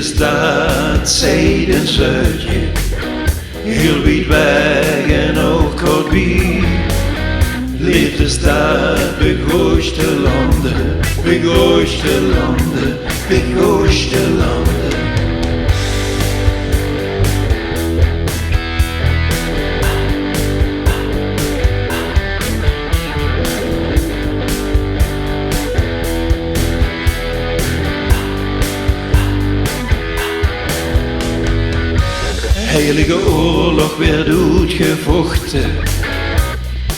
Leefdesdaad, zeiden zuidje, heel wijd weg en ook kort bij. Leefdesdaad, begoeiste landen, begoeiste landen, begoeiste landen. Heilige oorlog werd uitgevochten,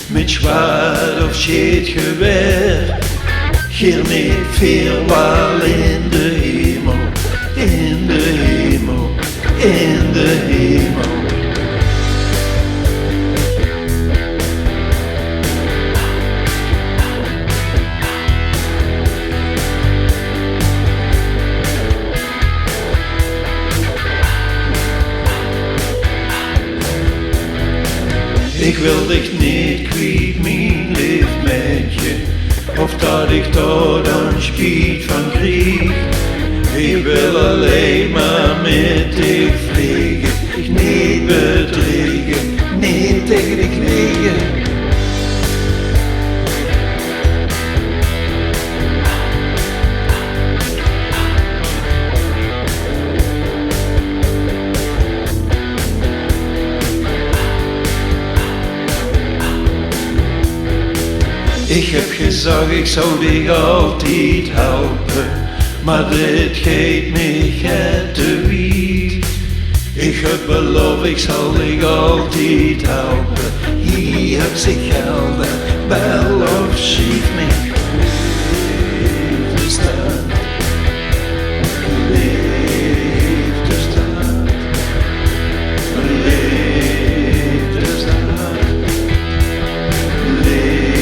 met zwaard of scheetgeweer. Hier niet veel wel in de hemel, in de hemel, in de hemel. Ik wil dich niet kwijt, mijn lief meisje, of dat ik daar dan spijt van krijg. Ik wil alleen maar met dich vliegen, ik niet bedriegen, niet tegen dich liegen. Ik heb gezegd, ik zou dich altijd helpen, maar dit geeft me te wiet. Ik heb beloofd, ik zal dich altijd helpen. Hier heb zich gelden, bel of schiet me. Leefdesdaad, leefdesdaad, leefdesdaad, leefdesdaad.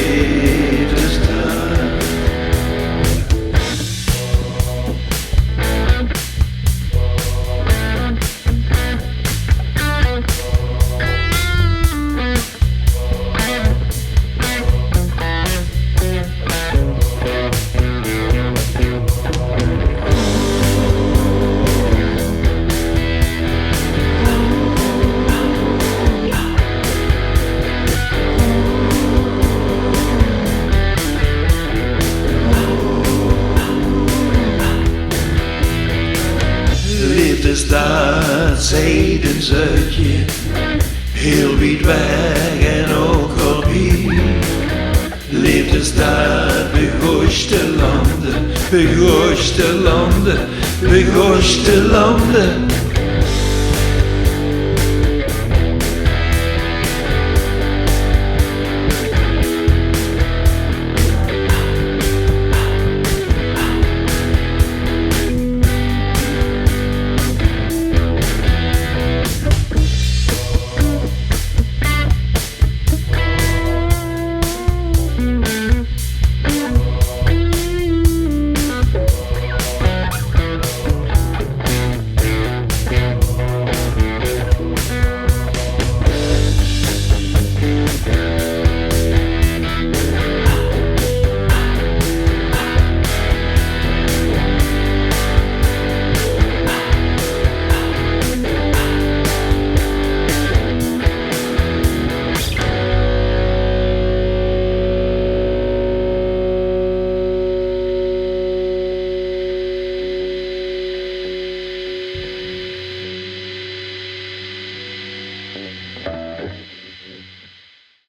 Leefdesdaad, zeiden zuidje, heel wijd weg en ook voorbij. Leefdesdaad, begoeiste landen, begoeiste landen, begoeiste landen.